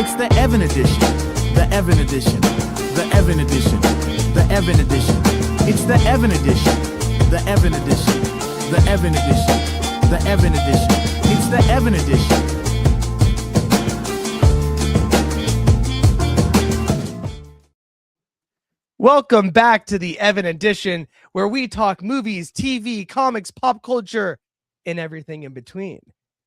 It's the Evan edition. The Evan edition. The Evan edition. The Evan edition. It's the Evan edition. The Evan edition. The Evan edition. The Evan edition. It's the Evan edition. Welcome back to the Evan edition, where we talk movies, TV, comics, pop culture, and everything in between.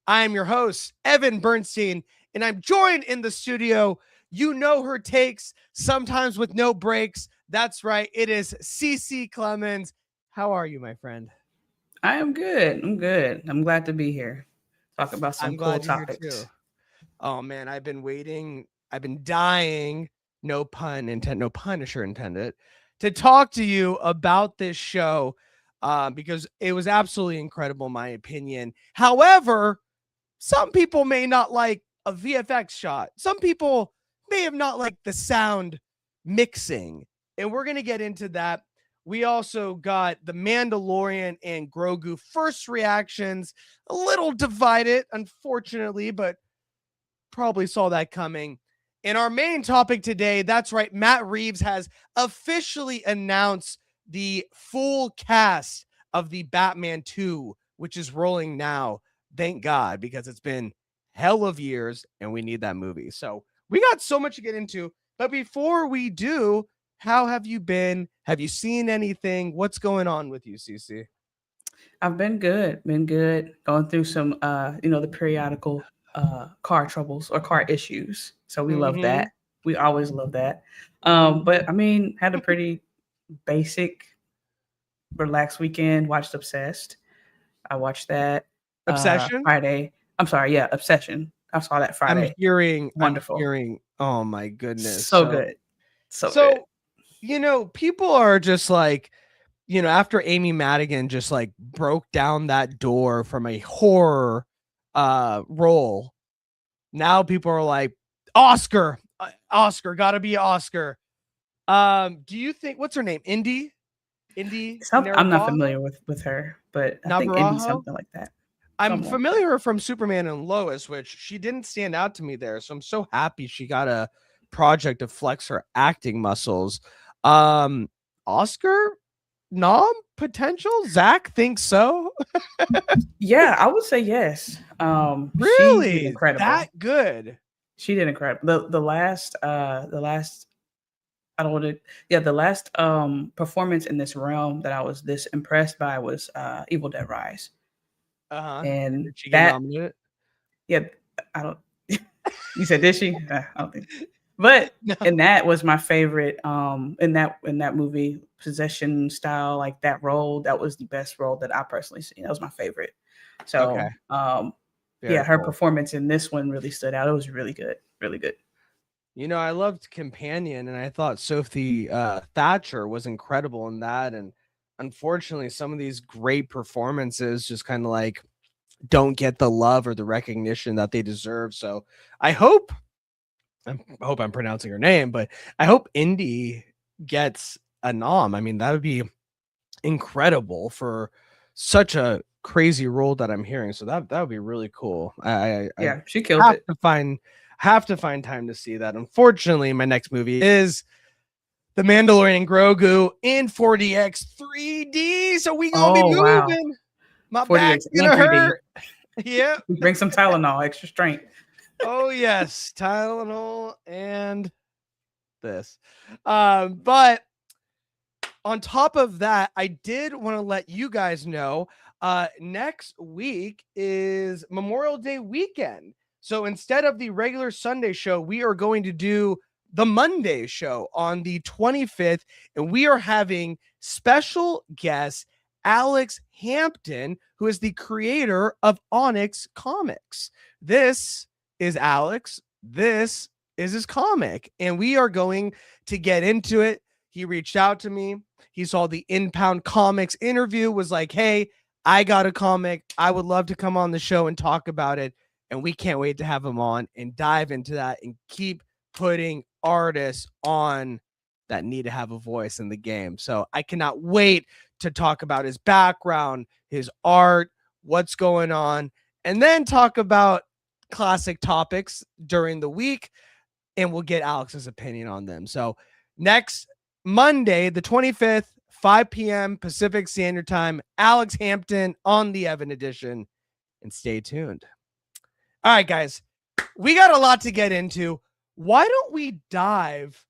I am your host, Evan Bernstein, and I'm joined in the studio. You know her takes, sometimes with no breaks. That's right. It is CC Clemens. How are you, my friend? I am good. I'm good. I'm glad to be here. Talk about some cool topics. Oh man, I've been waiting. I've been dying. No pun intended. No punisher intended. To talk to you about this show, because it was absolutely incredible, in my opinion. However, some people may not like a VFX shot. Some people may have not liked the sound mixing, and we're gonna get into that. We also got the Mandalorian and Grogu first reactions, a little divided, unfortunately, but probably saw that coming. And our main topic today, that's right, Matt Reeves has officially announced the full cast of the Batman 2, which is rolling now. Thank God, because it's been hell of years and we need that movie. So we got so much to get into. But before we do, how have you been? Have you seen anything? What's going on with you, CC? I've been good. Going through some, the periodical car troubles or car issues. So we love that. We always love that. But I mean, had a pretty basic, relaxed weekend. Watched Obsessed. I watched that. Obsession? Friday. I'm sorry. Yeah, Obsession. I saw that Friday. Wonderful. Oh my goodness. So good. So good. You know, people are just like, you know, after Amy Madigan just like broke down that door from a horror role, now people are like, Oscar, gotta be Oscar. Do you think, what's her name? Indy? I'm not familiar with her, but I think Indy something like that. I'm familiar from Superman and Lois, which she didn't stand out to me there. So I'm so happy she got a project to flex her acting muscles. Oscar nom potential? Zach thinks so. Yeah, I would say yes. Really? She did incredible. That good. She did incredible. The last performance in this realm that I was this impressed by was Evil Dead Rise. And did she get nominated? Yeah, I don't. You said did she? I don't think. But no. And that was my favorite. In that movie, possession style, like that role, that was the best role that I personally seen. That was my favorite. So, okay. Her performance in this one really stood out. It was really good, really good. You know, I loved Companion, and I thought Sophie Thatcher was incredible in that. And unfortunately, some of these great performances just kind of like don't get the love or the recognition that they deserve. So I hope I'm pronouncing her name, but I hope Indy gets a nom. I mean, that would be incredible for such a crazy role that I'm hearing. So that would be really cool. She killed it. Have to find time to see that. Unfortunately, my next movie is The Mandalorian and Grogu in 4DX 3D. So we gonna be moving. Wow. My back's gonna hurt. Yeah. Bring some Tylenol, extra strength. Oh yes, Tylenol and this. But on top of that, I did want to let you guys know next week is Memorial Day weekend. So instead of the regular Sunday show, we are going to do the Monday show on the 25th, and we are having special guest Alex Hampton, who is the creator of Onyx Comics. This is Alex. This is his comic, and we are going to get into it. He reached out to me. He saw the Inbound Comics interview, was like, hey, I got a comic. I would love to come on the show and talk about it. And we can't wait to have him on and dive into that and keep putting artists on that need to have a voice in the game. So I cannot wait to talk about his background, his art, what's going on, and then talk about classic topics during the week. and we'll get Alex's opinion on them. So next Monday, the 25th, 5 p.m. Pacific Standard Time, Alex Hampton on the Evan Edition, and stay tuned. All right, guys, we got a lot to get into. Why don't we dive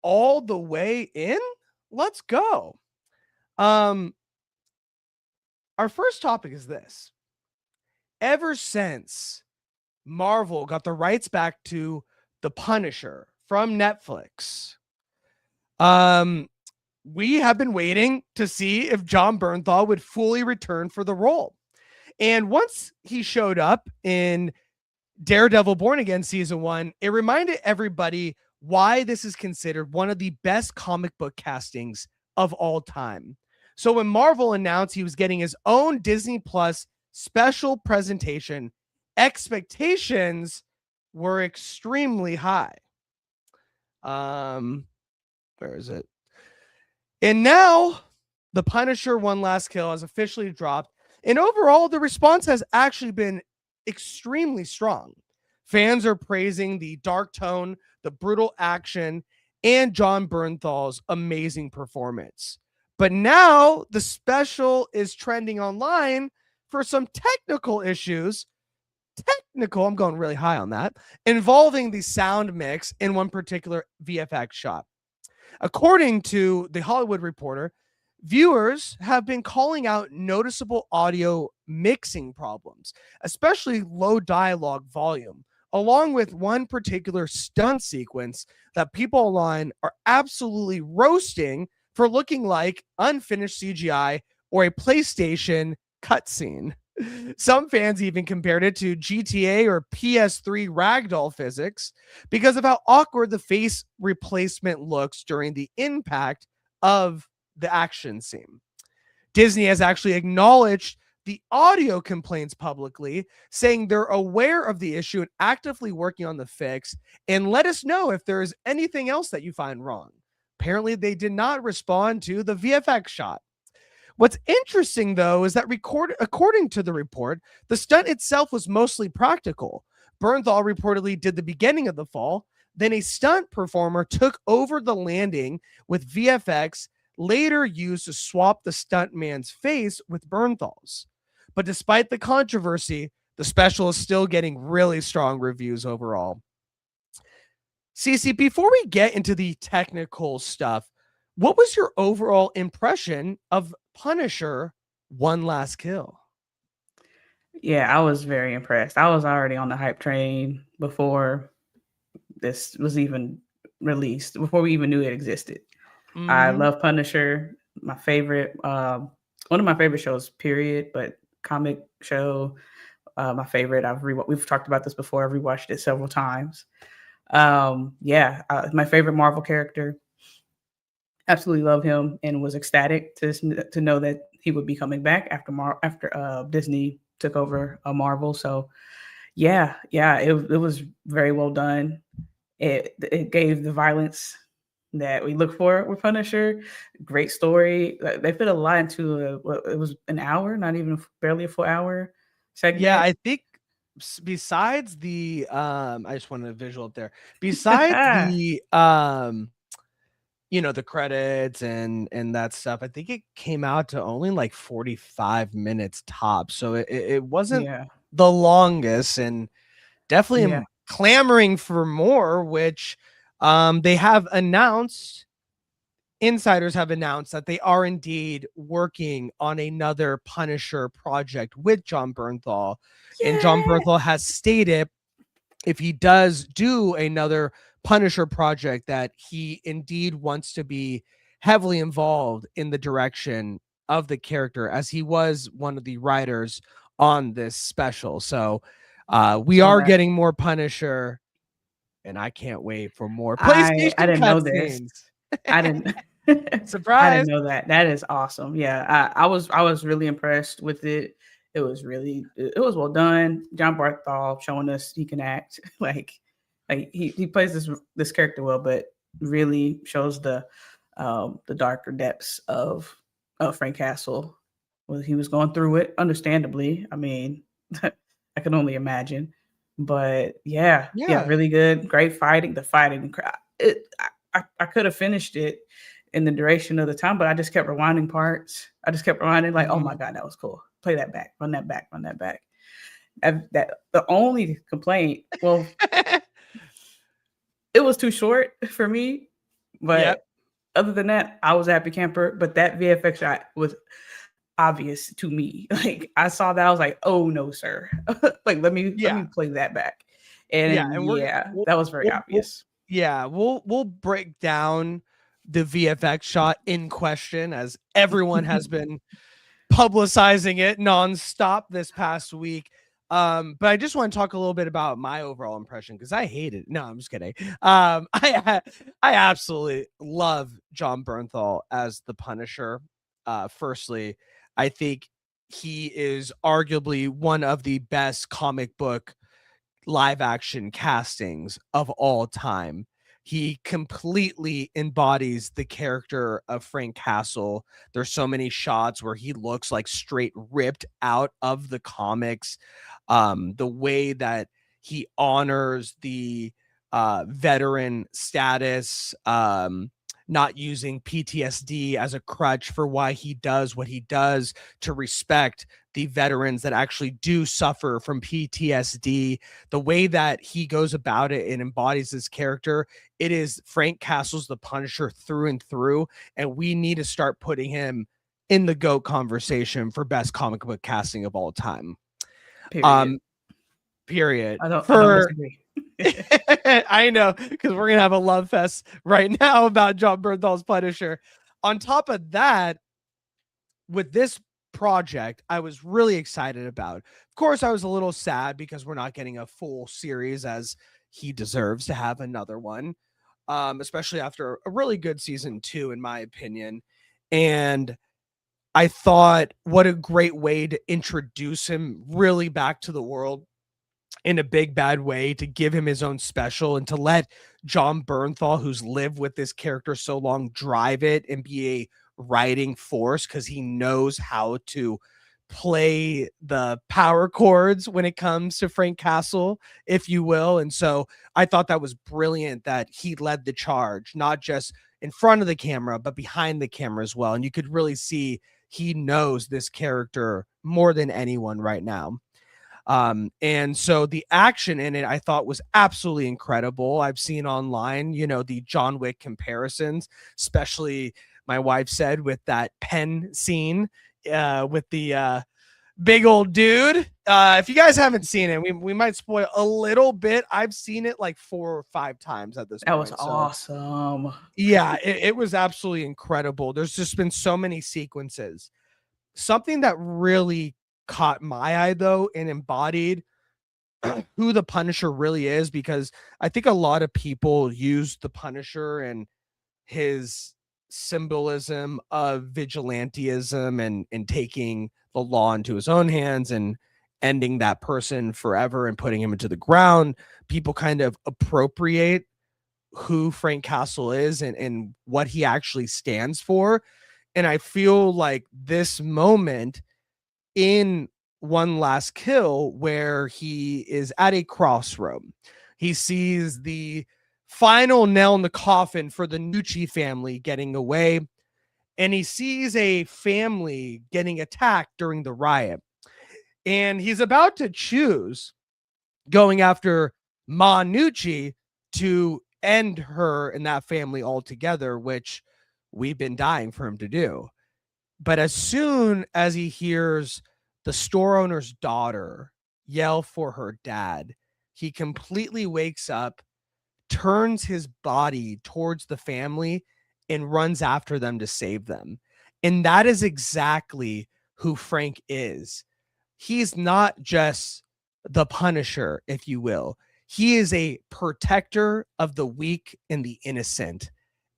all the way in? Let's go. Our first topic is this. Ever since Marvel got the rights back to The Punisher from Netflix, we have been waiting to see if Jon Bernthal would fully return for the role. And once he showed up in Daredevil Born Again season 1, it reminded everybody why this is considered one of the best comic book castings of all time. So when Marvel announced he was getting his own Disney Plus special presentation, expectations were extremely high. Where is it? And now The Punisher One Last Kill has officially dropped. And overall, the response has actually been extremely strong. Fans are praising the dark tone, the brutal action, and Jon Bernthal's amazing performance. But now the special is trending online for some technical issues. I'm going really high on that, involving the sound mix in one particular VFX shot. According to The Hollywood Reporter, viewers have been calling out noticeable audio mixing problems, especially low dialogue volume, along with one particular stunt sequence that people online are absolutely roasting for looking like unfinished CGI or a PlayStation cutscene. Some fans even compared it to GTA or PS3 ragdoll physics because of how awkward the face replacement looks during the impact of the action scene. Disney has actually acknowledged the audio complaints publicly, saying they're aware of the issue and actively working on the fix, and let us know if there is anything else that you find wrong. Apparently, they did not respond to the VFX shot. What's interesting, though, is that according to the report, the stunt itself was mostly practical. Bernthal reportedly did the beginning of the fall. Then a stunt performer took over the landing with VFX, later used to swap the stuntman's face with Bernthal's. But despite the controversy, the special is still getting really strong reviews overall. Cece, before we get into the technical stuff, what was your overall impression of Punisher One Last Kill? Yeah, I was very impressed. I was already on the hype train before this was even released, before we even knew it existed. I love Punisher, my favorite, one of my favorite shows, period, but comic show, my favorite. We've talked about this before. I've rewatched it several times. My favorite Marvel character. Absolutely love him and was ecstatic to know that he would be coming back after Disney took over Marvel. So it was very well done. It gave the violence that we look for with Punisher. Great story. They fit a lot into it was an hour, not even barely a full hour segment. Yeah, I think besides the I just wanted a visual up there. Besides the the credits and that stuff, I think it came out to only like 45 minutes top. So it wasn't the longest, and definitely am clamoring for more, which they have announced. Insiders have announced that they are indeed working on another Punisher project with Jon Bernthal. And Jon Bernthal has stated if he does do another Punisher project that he indeed wants to be heavily involved in the direction of the character, as he was one of the writers on this special. So we are getting more Punisher, and I can't wait for more PlayStation I didn't know this. cutscenes. I didn't Surprise. I didn't know that. That is awesome. Yeah, I was really impressed with it. It was well done. Jon Bernthal showing us he can act. like he plays this character well, but really shows the darker depths of Frank Castle. Well, he was going through it, understandably. I mean, I can only imagine. But yeah, Yeah. really good. Great fighting. The fighting, I could have finished it in the duration of the time, but I just kept rewinding parts. I just kept rewinding, like, oh my God, that was cool. Play that back, run that back, run that back. That the only complaint, well, it was too short for me, but Yep. other than that, I was a happy camper. But that VFX shot was obvious to me. Like I saw that, I was like, oh no, sir. Like let me play that back. And And that was very we'll obvious. we'll break down the VFX shot in question, as everyone has been publicizing it nonstop this past week. But I just want to talk a little bit about my overall impression, because I hate it. No, I'm just kidding. I absolutely love Jon Bernthal as the Punisher. Firstly, I think he is arguably one of the best comic book live action castings of all time. He completely embodies the character of Frank Castle. There's so many shots where he looks like straight ripped out of the comics. The way that he honors the veteran status, not using PTSD as a crutch for why he does what he does, to respect the veterans that actually do suffer from PTSD. The way that he goes about it and embodies this character, it is Frank Castle's the Punisher through and through, and we need to start putting him in the GOAT conversation for best comic book casting of all time. Period. I don't disagree. I know, because we're gonna have a love fest right now about Jon Bernthal's Punisher. On top of that, with this project, I was really excited about. Of course, I was a little sad because we're not getting a full series, as he deserves to have another one, especially after a really good season 2, in my opinion. And I thought, what a great way to introduce him really back to the world in a big bad way, to give him his own special, and to let Jon Bernthal, who's lived with this character so long, drive it and be a writing force, because he knows how to play the power chords when it comes to Frank Castle, if you will. And so I thought that was brilliant that he led the charge, not just in front of the camera, but behind the camera as well. And you could really see he knows this character more than anyone right now. And so the action in it, I thought, was absolutely incredible. I've seen online, the John Wick comparisons, especially my wife said with that pen scene, with the big old dude. If you guys haven't seen it, we might spoil a little bit. I've seen it like 4 or 5 times at this point. That was awesome. Yeah, it was absolutely incredible. There's just been so many sequences. Something that really caught my eye, though, and embodied who the Punisher really is, because I think a lot of people use the Punisher and his symbolism of vigilantism and taking the law into his own hands and ending that person forever and putting him into the ground. People kind of appropriate who Frank Castle is and what he actually stands for. And I feel like this moment in One Last Kill, where he is at a crossroad, he sees the final nail in the coffin for the Nucci family getting away, and he sees a family getting attacked during the riot, and he's about to choose going after Ma Nucci to end her and that family altogether, which we've been dying for him to do. But as soon as he hears the store owner's daughter yell for her dad, he completely wakes up, turns his body towards the family, and runs after them to save them. And that is exactly who Frank is. He's not just the Punisher, if you will. He is a protector of the weak and the innocent.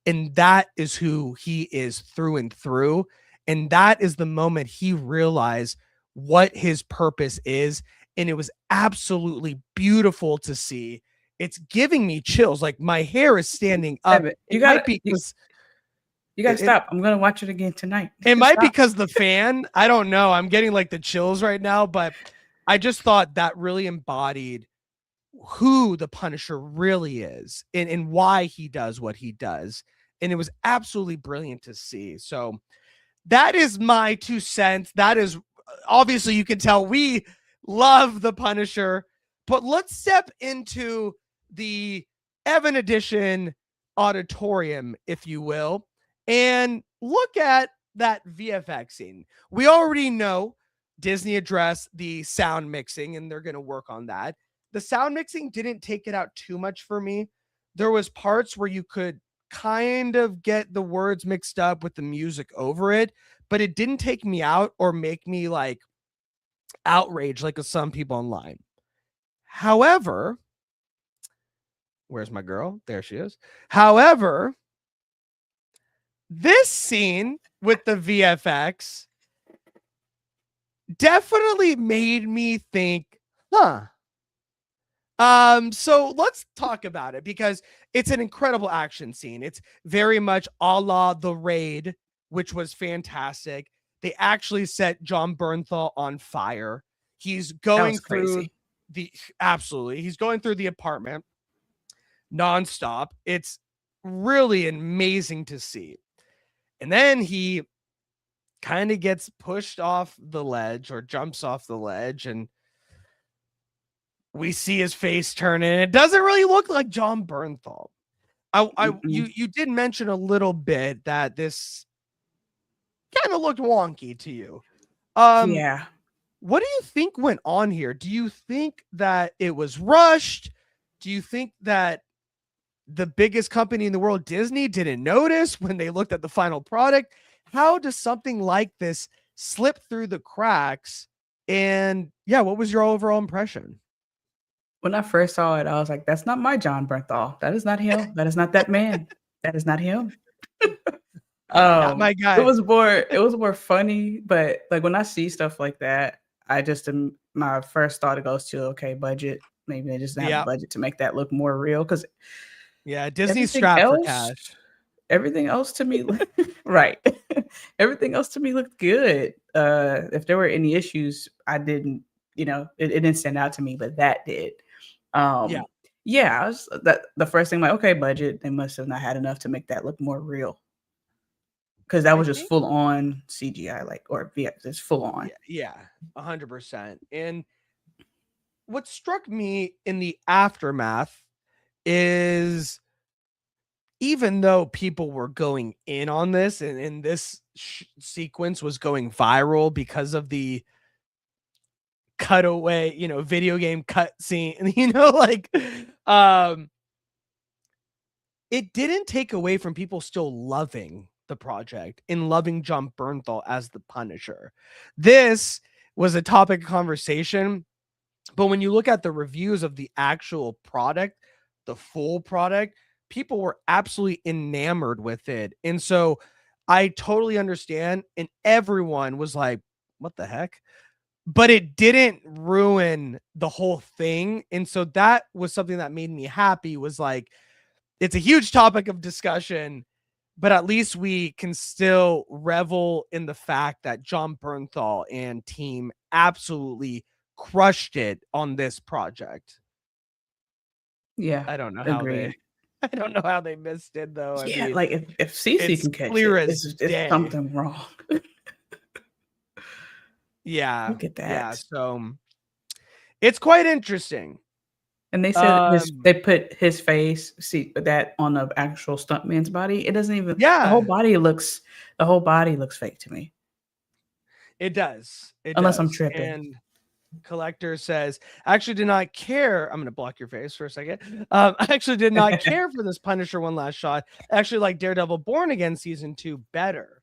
And that is who he is through and through. And that is the moment he realized what his purpose is. And it was absolutely beautiful to see. It's giving me chills. Like my hair is standing up. You gotta stop. I'm gonna watch it again tonight. It might be because the fan. I don't know. I'm getting like the chills right now, but I just thought that really embodied who the Punisher really is and why he does what he does. And it was absolutely brilliant to see. So that is my 2 cents. That is obviously, you can tell we love the Punisher, but let's step into the Evan Edition auditorium, if you will, and look at that VFX scene. We already know Disney addressed the sound mixing and they're going to work on that. The sound mixing didn't take it out too much for me. There was parts where you could kind of get the words mixed up with the music over it, but it didn't take me out or make me like outraged like with some people online. However, where's my girl? There she is. However, this scene with the VFX definitely made me think, so let's talk about it because it's an incredible action scene. It's very much a la The Raid, which was fantastic. They actually set John Bernthal on fire. He's going through he's going through the apartment nonstop. It's really amazing to see. And then he kind of gets pushed off the ledge or jumps off the ledge, and we see his face turn, and it doesn't really look like John Bernthal. You did mention a little bit that this kind of looked wonky to you. Yeah. What do you think went on here? Do you think that it was rushed? Do you think that the biggest company in the world, Disney, didn't notice when they looked at the final product? How does something like this slip through the cracks? And yeah, what was your overall impression? When I first saw it, I was like, that's not my John Bernthal. That is not him. That is not that man. That is not him. Not my guy. It was more funny, but like when I see stuff like that, I just my first thought it goes to, okay, budget. Maybe they just didn't have the budget to make that look more real. Because Disney's strapped for cash. Everything else to me, right? Everything else to me looked good. If there were any issues, I didn't. It didn't stand out to me, but that did. I was the first thing, like, okay, budget. They must have not had enough to make that look more real. Because that was just full on CGI, or VFX, it's full on. Yeah, 100%. And what struck me in the aftermath is, even though people were going in on this, and this sequence was going viral because of the cutaway, video game cut scene, it didn't take away from people still loving the project and loving John Bernthal as the Punisher. This was a topic of conversation, but when you look at the reviews of the actual product, the full product, people were absolutely enamored with it. And so I totally understand, and everyone was like, what the heck? But it didn't ruin the whole thing. And so that was something that made me happy, was like, it's a huge topic of discussion, but at least we can still revel in the fact that John Bernthal and team absolutely crushed it on this project. Yeah. I don't know how they missed it, though. Yeah, I mean, like if CC can catch it's something wrong. Yeah. Look at that. Yeah, so it's quite interesting. And they said they put his face, that on the actual stuntman's body. It doesn't even. Yeah. The whole body looks fake to me. It does. Unless I'm tripping. And Collector says, I actually did not care. I'm going to block your face for a second. I actually did not care for this Punisher One Last Shot. I actually like Daredevil Born Again Season 2 better.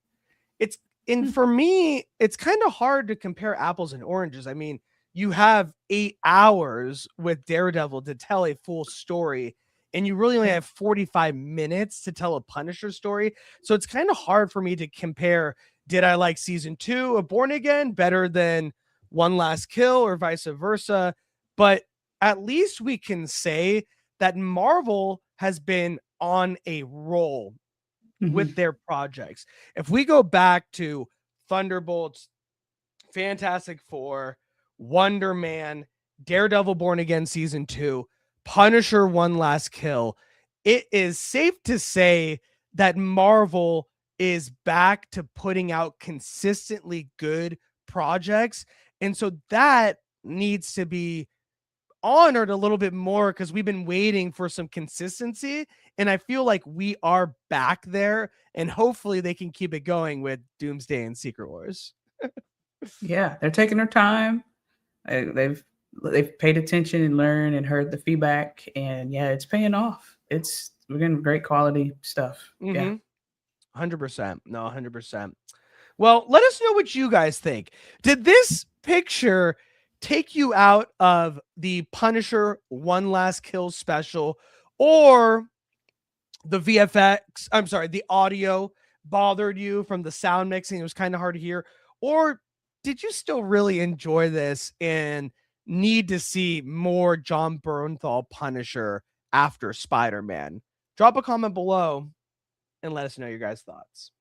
And for me, it's kind of hard to compare apples and oranges. I mean, you have 8 hours with Daredevil to tell a full story, and you really only have 45 minutes to tell a Punisher story. So it's kind of hard for me to compare. Did I like Season 2 of Born Again better than One Last Kill or vice versa? But at least we can say that Marvel has been on a roll with their projects. If we go back to Thunderbolts, Fantastic Four, Wonder Man, Daredevil Born Again Season 2, Punisher One Last Kill, it is safe to say that Marvel is back to putting out consistently good projects. And so that needs to be honored a little bit more because we've been waiting for some consistency. And I feel like we are back there, and hopefully they can keep it going with Doomsday and Secret Wars. Yeah, they're taking their time. They've paid attention and learned and heard the feedback, and yeah, it's paying off. We're getting great quality stuff. Yeah. 100%. No, 100%. Well, let us know what you guys think. Did this picture take you out of the Punisher One Last Kill special, or the VFX, I'm sorry, the audio bothered you from the sound mixing? It was kind of hard to hear. Or did you still really enjoy this and need to see more John Bernthal Punisher after Spider-Man? Drop a comment below and let us know your guys' thoughts.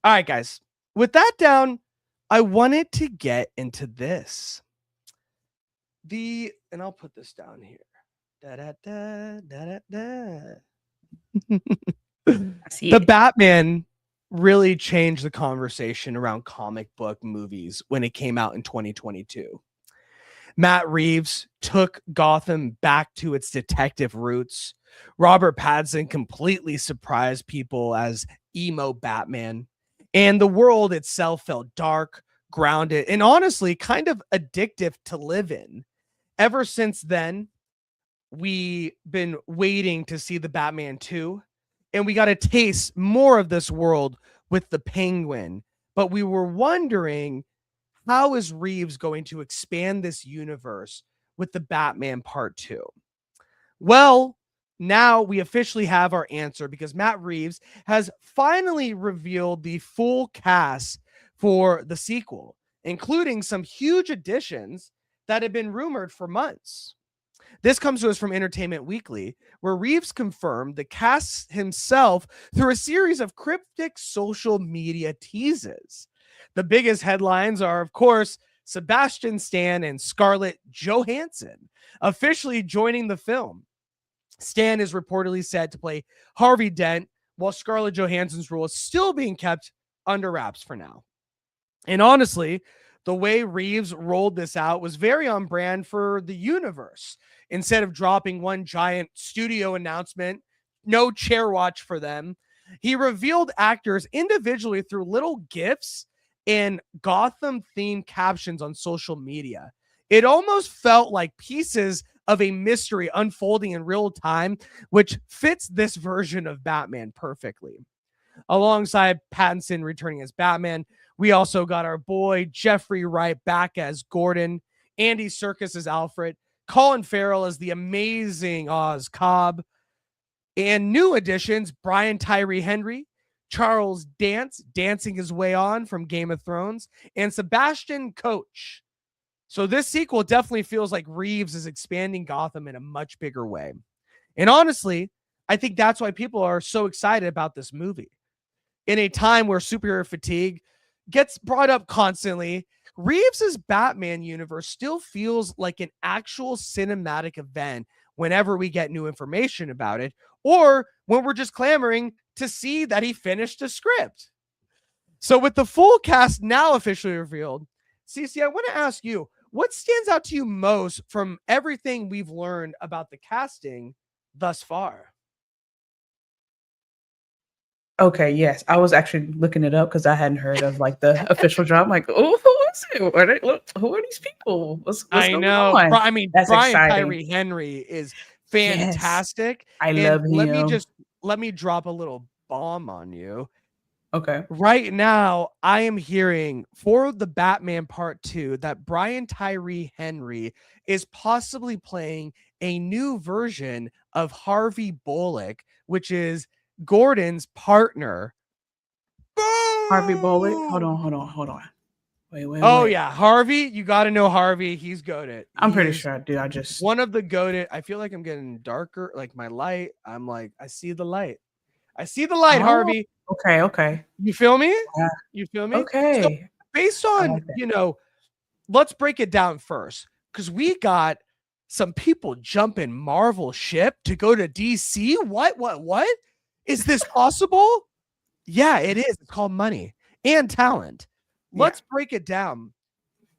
All right, guys. With that down, I wanted to get into this. And I'll put this down here. The Batman really changed the conversation around comic book movies when it came out in 2022. Matt Reeves took Gotham back to its detective roots. Robert Pattinson completely surprised people as emo Batman. And the world itself felt dark, grounded, and honestly kind of addictive to live in. Ever since then, we've been waiting to see the Batman 2, and we got to taste more of this world with the Penguin. But we were wondering, how is Reeves going to expand this universe with the Batman Part 2? Well, now we officially have our answer, because Matt Reeves has finally revealed the full cast for the sequel, including some huge additions that have been rumored for months. This comes to us from Entertainment Weekly, where Reeves confirmed the cast himself through a series of cryptic social media teases. The biggest headlines are, of course, Sebastian Stan and Scarlett Johansson officially joining the film. Stan is reportedly set to play Harvey Dent, while Scarlett Johansson's role is still being kept under wraps for now. And honestly, the way Reeves rolled this out was very on brand for the universe. Instead of dropping one giant studio announcement, no chair watch for them, he revealed actors individually through little GIFs and Gotham-themed captions on social media. It almost felt like pieces of a mystery unfolding in real time, which fits this version of Batman perfectly. Alongside Pattinson returning as Batman, we also got our boy Jeffrey Wright back as Gordon, Andy Serkis as Alfred, Colin Farrell as the amazing Oz Cobb, and new additions Brian Tyree Henry, Charles Dance dancing his way on from Game of Thrones, and Sebastian Coach. So this sequel definitely feels like Reeves is expanding Gotham in a much bigger way. And honestly, I think that's why people are so excited about this movie. In a time where superhero fatigue gets brought up constantly, Reeves's Batman universe still feels like an actual cinematic event whenever we get new information about it, or when we're just clamoring to see that he finished a script. So with the full cast now officially revealed, Cece, I want to ask you, what stands out to you most from everything we've learned about the casting thus far? Okay, yes. I was actually looking it up because I hadn't heard of like the official drop. I'm like, oh, who is it? Who are these people? What's going on? I mean, That's Brian exciting. Tyree Henry is fantastic. Yes, I love him. Let me drop a little bomb on you. Okay. Right now, I am hearing for the Batman Part 2 that Brian Tyree Henry is possibly playing a new version of Harvey Bullock, which is Gordon's partner. Boom! Harvey Bullock. Hold on. Wait. Yeah, Harvey. You got to know Harvey. He's goated. I'm pretty sure I do. I just one of the goated. I feel like I'm getting darker. Like my light. I'm like, I see the light. Harvey. Okay. You feel me? Yeah. You feel me? Okay. So based on, let's break it down first, because we got some people jumping Marvel ship to go to DC? What? Is this possible? Yeah, it is. It's called money and talent. Let's break it down.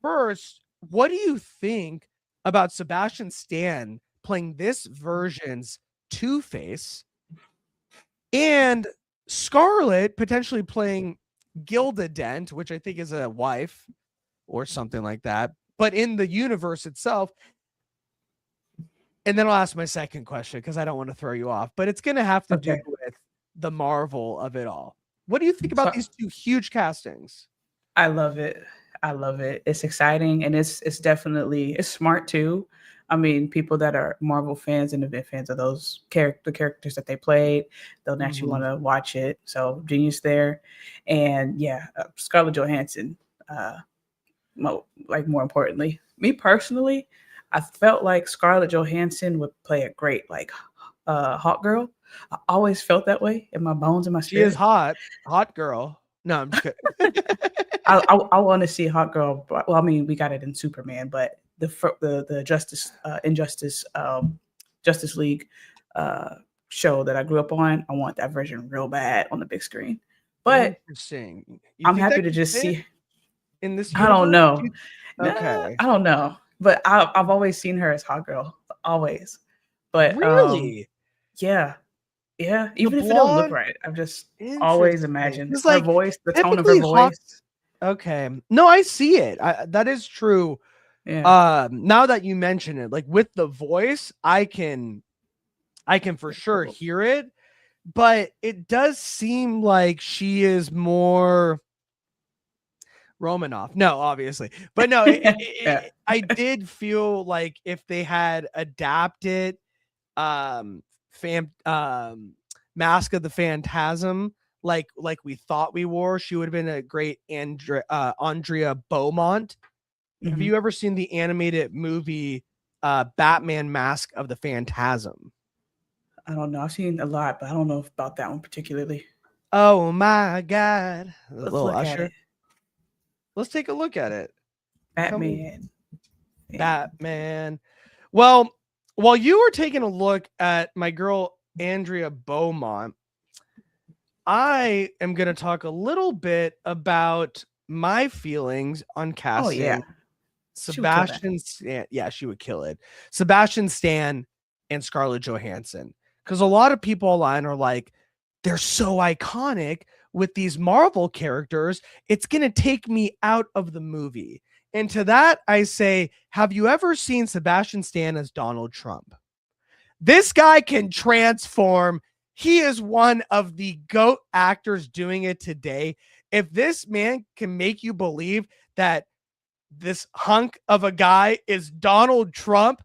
First, what do you think about Sebastian Stan playing this version's Two-Face and Scarlett potentially playing Gilda Dent, which I think is a wife or something like that, but in the universe itself? And then I'll ask my second question because I don't want to throw you off, but it's going to have to do with the Marvel of it all. What do you think about these two huge castings? I love it. I love it. It's exciting, and it's definitely, it's smart too. I mean, people that are Marvel fans and have been fans of those characters that they played, they'll naturally want to watch it. So genius there. And yeah, Scarlett Johansson, more importantly, me personally, I felt like Scarlett Johansson would play a great hot girl. I always felt that way in my bones and my spirit. She is hot girl. No, I'm just kidding. I want to see hot girl. Well, I mean, we got it in Superman, but the Justice League show that I grew up on, I want that version real bad on the big screen. But interesting. I'm happy to just see in this. I don't know. Okay, I don't know, but I've always seen her as hot girl, always. But really, yeah. Even if it doesn't look right, I've just always imagined her voice, the tone of her voice. Okay, no, I see it. That is true. Yeah. Now that you mention it, like with the voice, I can for sure hear it, but it does seem like she is more Romanoff. No, obviously, but no, I did feel like if they had adapted, Mask of the Phantasm, like we thought we were, she would have been a great Andrea Beaumont. Have you ever seen the animated movie Batman Mask of the Phantasm? I don't know. I've seen a lot, but I don't know about that one particularly. Oh my God. Let's look at it. Let's take a look at it. Batman. Well, while you were taking a look at my girl Andrea Beaumont, I am going to talk a little bit about my feelings on casting. Oh, yeah. Sebastian Stan. Yeah, she would kill it. Sebastian Stan and Scarlett Johansson. Because a lot of people online are like, they're so iconic with these Marvel characters, it's going to take me out of the movie. And to that, I say, have you ever seen Sebastian Stan as Donald Trump? This guy can transform. He is one of the GOAT actors doing it today. If this man can make you believe that this hunk of a guy is Donald Trump,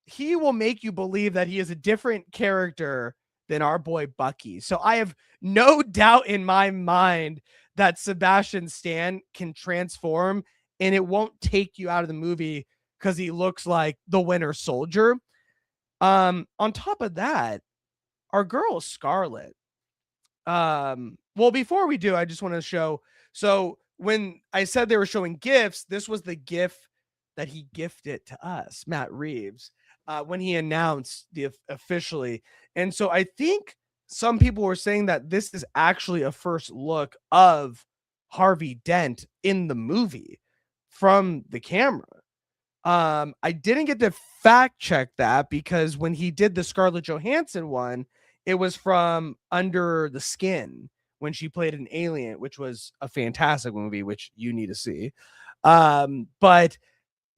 he will make you believe that he is a different character than our boy Bucky. So I have no doubt in my mind that Sebastian Stan can transform, and it won't take you out of the movie because he looks like the Winter Soldier. On top of that, our girl Scarlett. Well, before we do, I just want to show. So when I said they were showing gifts, this was the gift that he gifted to us, Matt Reeves, when he announced the officially. And so I think some people were saying that this is actually a first look of Harvey Dent in the movie from the camera. I didn't get to fact check that because when he did the Scarlett Johansson one, it was from Under the Skin when she played an alien, which was a fantastic movie, which you need to see. But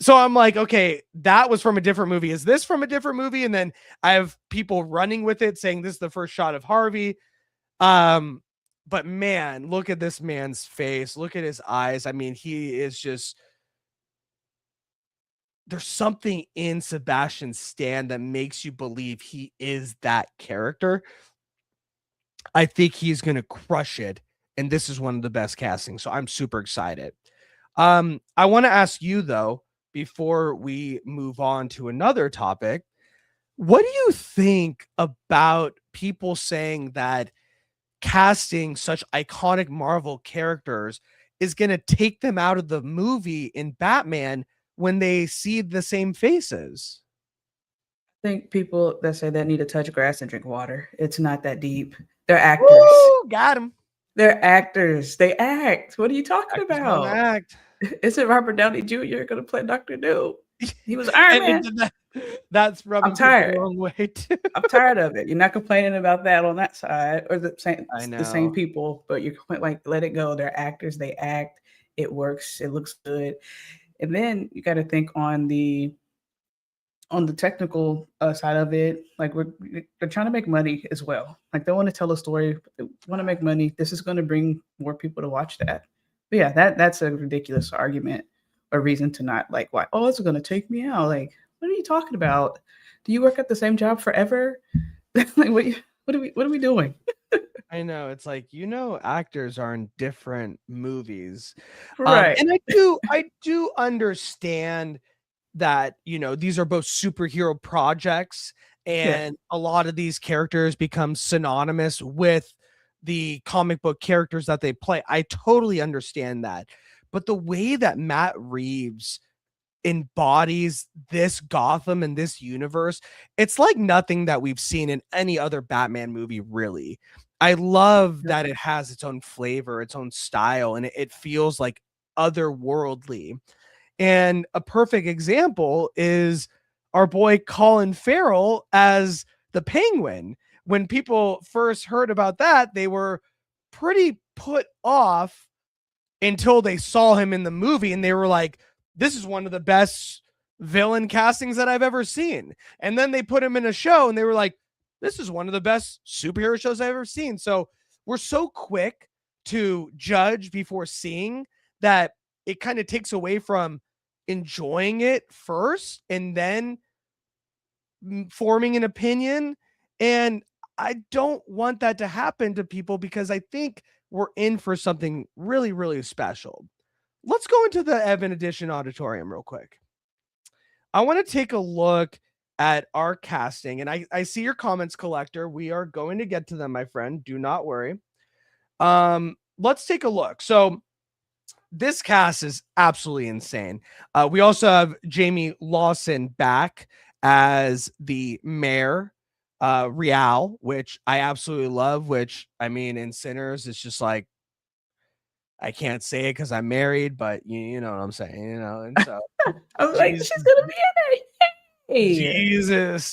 so I'm like, okay, that was from a different movie. Is this from a different movie? And then I have people running with it saying this is the first shot of Harvey. But man, look at this man's face. Look at his eyes. I mean, he is just, there's something in Sebastian Stan that makes you believe he is that character. I think he's going to crush it. And this is one of the best castings. So I'm super excited. I want to ask you though, before we move on to another topic, what do you think about people saying that casting such iconic Marvel characters is going to take them out of the movie in Batman when they see the same faces? think people that say that need to touch grass and drink water. It's not that deep. They're actors. Woo, got him. They're actors. They act. What are you talking Actors gonna about? act. Isn't Robert Downey Jr. going to play Dr. Doom? He was Iron Man. That's rubbing I'm people tired. the wrong way too. I'm tired of it. You're not complaining about that on that side, or the same know. people, but you're like, let it go. They're actors. They act. It works. It looks good. And then you got to think on the technical side of it. Like they're trying to make money as well. Like they want to tell a story, but they want to make money. This is going to bring more people to watch that. But yeah, that's a ridiculous argument or reason to not like, why? Oh, it's going to take me out. Like, what are you talking about? Do you work at the same job forever? Like, what are we doing? I know, it's like, actors are in different movies, Right. and I do understand that these are both superhero projects, and a lot of these characters become synonymous with the comic book characters that they play. I totally understand that, but the way that Matt Reeves embodies this Gotham and this universe, it's like nothing that we've seen in any other Batman movie, really. I love that it has its own flavor, its own style, and it feels like otherworldly. And a perfect example is our boy Colin Farrell as the Penguin. When people first heard about that, they were pretty put off until they saw him in the movie, and they were like, this is one of the best villain castings that I've ever seen. And then they put him in a show and they were like, this is one of the best superhero shows I've ever seen. So we're so quick to judge before seeing that it kind of takes away from enjoying it first and then forming an opinion. And I don't want that to happen to people because I think we're in for something really, really special. Let's go into the Evan Edition auditorium real quick. I want to take a look at our casting, and I see your comments, Collector. We are going to get to them, my friend. Do not worry. Let's take a look. So this cast is absolutely insane. We also have Jamie Lawson back as the mayor, Real, which I absolutely love, which I mean, in Sinners, it's just like, I can't say it because I'm married, but you know what I'm saying, and so I was like, she's gonna be in there. Yay. Jesus,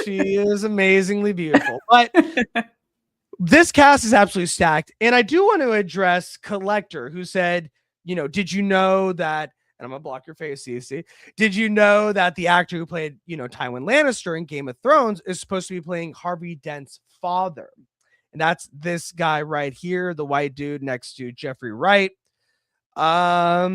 she is amazingly beautiful. But this cast is absolutely stacked. And I do want to address Collector, who said, did you know that, and I'm gonna block your face, CC. Did you know that the actor who played, Tywin Lannister in Game of Thrones is supposed to be playing Harvey Dent's father? And that's this guy right here, the white dude next to Jeffrey Wright. Also,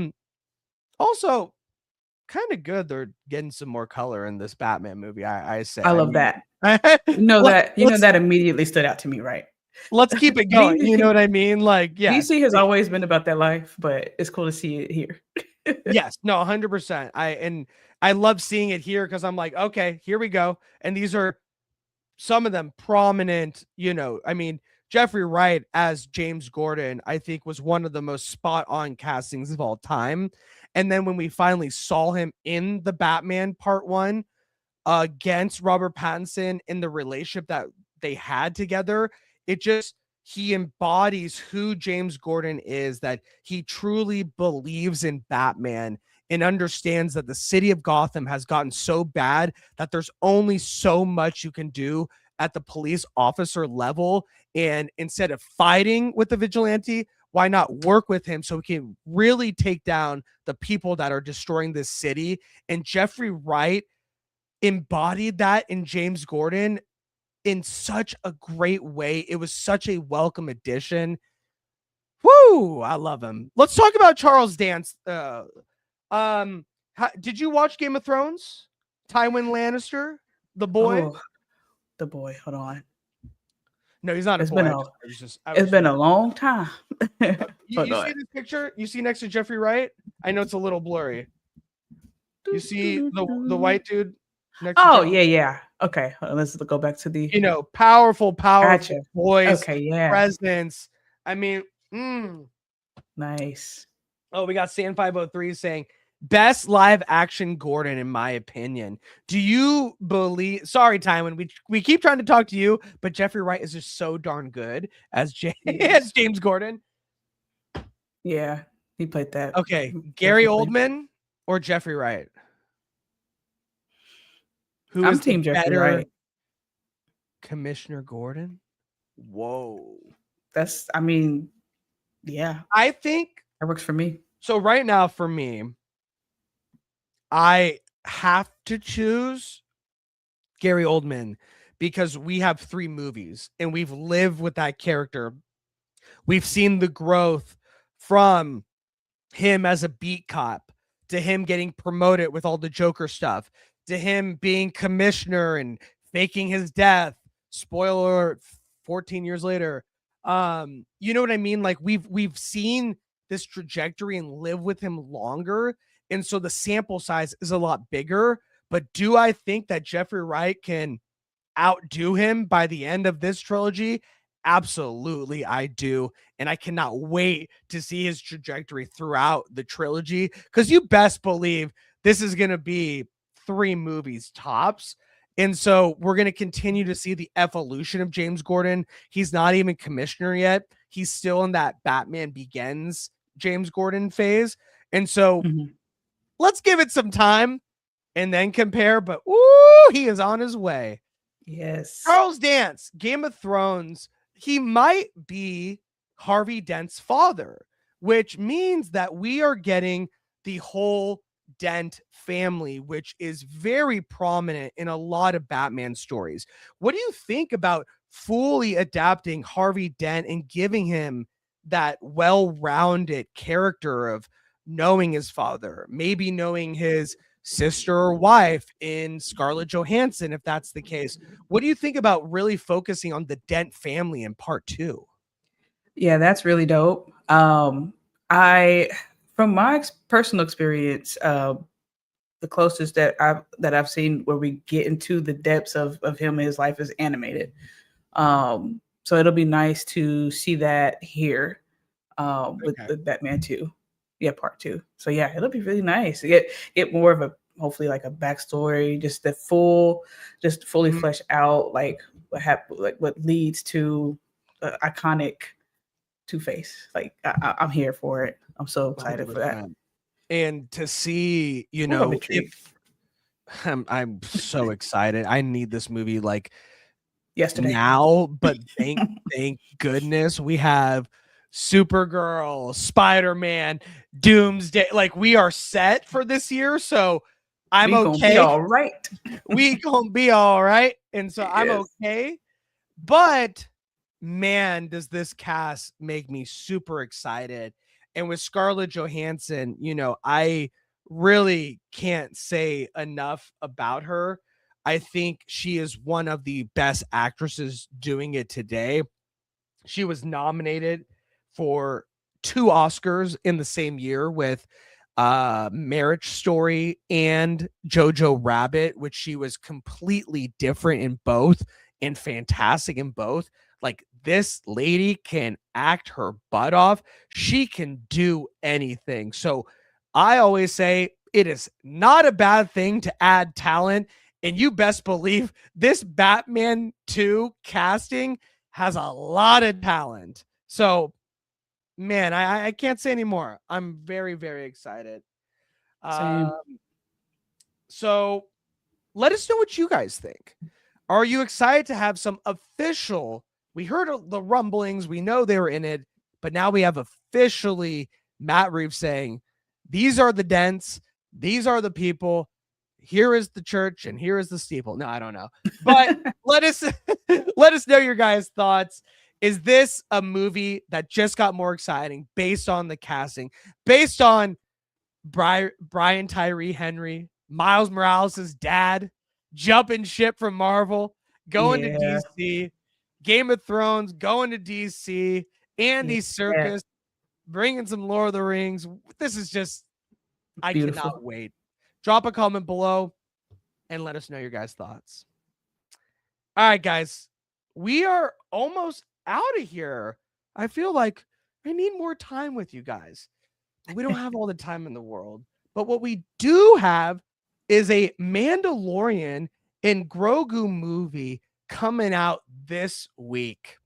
kind of good they're getting some more color in this Batman movie, I say. I love that. That immediately stood out to me, right? Let's keep it going. You know what I mean? Like, yeah. DC has always been about that life, but it's cool to see it here. Yes, no, 100%. I love seeing it here because I'm like, okay, here we go. And these are some of them prominent, I mean, Jeffrey Wright as James Gordon, I think was one of the most spot on castings of all time. And then when we finally saw him in the Batman Part 1 against Robert Pattinson in the relationship that they had together, he embodies who James Gordon is, that he truly believes in Batman and understands that the city of Gotham has gotten so bad that there's only so much you can do at the police officer level. And instead of fighting with the vigilante, why not work with him so he can really take down the people that are destroying this city? And Jeffrey Wright embodied that in James Gordon in such a great way. It was such a welcome addition. Woo! I love him. Let's talk about Charles Dance. Did you watch Game of Thrones? Tywin Lannister, the boy. Oh, the boy. Hold on. No, he's not a boy. It's been a long time. You see this picture? You see next to Jeffrey Wright? I know it's a little blurry. You see the white dude next to Jeffrey? Yeah. Okay, let's go back to the powerful gotcha. voice, okay, yeah, presence. I mean, nice. Oh, we got Stan 503 saying best live action Gordon, in my opinion. Do you believe? Sorry, Tywin, we keep trying to talk to you, but Jeffrey Wright is just so darn good as as James Gordon. Yeah, he played that. Okay, Gary Oldman or Jeffrey Wright? Who I'm is team the Jeffrey better Wright. Commissioner Gordon? Whoa. I mean, yeah, I think that works for me. so. Right now, for me, I have to choose Gary Oldman because we have 3 movies and we've lived with that character. We've seen the growth from him as a beat cop to him getting promoted with all the Joker stuff to him being commissioner and faking his death. Spoiler alert, 14 years later. You know what I mean? Like we've seen this trajectory and live with him longer. And so the sample size is a lot bigger. But do I think that Jeffrey Wright can outdo him by the end of this trilogy? Absolutely, I do. And I cannot wait to see his trajectory throughout the trilogy because you best believe this is going to be 3 movies tops. And so we're going to continue to see the evolution of James Gordon. He's not even commissioner yet. He's still in that Batman Begins James Gordon phase. And so let's give it some time and then compare. But ooh, he is on his way. Yes. Charles Dance, Game of Thrones. He might be Harvey Dent's father, which means that we are getting the whole Dent family, which is very prominent in a lot of Batman stories. What do you think about fully adapting Harvey Dent and giving him that well-rounded character of knowing his father, maybe knowing his sister or wife in Scarlett Johansson, if that's the case? What do you think about really focusing on the Dent family in part 2? Yeah, that's really dope. From my personal experience, the closest that I've seen where we get into the depths of him and his life is animated. So it'll be nice to see that here with Batman 2. Yeah, part 2. So yeah, it'll be really nice to get more of a, hopefully like a backstory, just fully fleshed out, like what happened, like what leads to iconic Two-Face. Like I'm here for it. I'm so excited 100%. For that. And to see, you know, if I'm so excited. I need this movie like yesterday now, but thank goodness we have Supergirl, Spider-Man, Doomsday. Like we are set for this year, so I'm okay. All right. We gonna be all right, and so I'm okay. But man, does this cast make me super excited. And with Scarlett Johansson, you know, I really can't say enough about her. I think she is one of the best actresses doing it today. She was nominated for 2 Oscars in the same year with Marriage Story and Jojo Rabbit, which she was completely different in both and fantastic in both. Like this lady can act her butt off. She can do anything. So I always say it is not a bad thing to add talent. And you best believe this Batman 2 casting has a lot of talent. So, man, I can't say anymore. I'm very, very excited. So let us know what you guys think. Are you excited to have some official? We heard the rumblings. We know they were in it, but now we have officially Matt Reeves saying, these are the Dents. These are the people. Here is the church and here is the steeple. No, I don't know. But let us know your guys' thoughts. Is this a movie that just got more exciting based on the casting, based on Brian Tyree Henry, Miles Morales' dad, jumping ship from Marvel, going to DC, Game of Thrones, going to DC, Andy Serkis, bringing some Lord of the Rings? This is just, I cannot wait. Drop a comment below and let us know your guys' thoughts. All right, guys, we are almost out of here. I feel like I need more time with you guys. We don't have all the time in the world, But what we do have is a Mandalorian and Grogu movie coming out this week.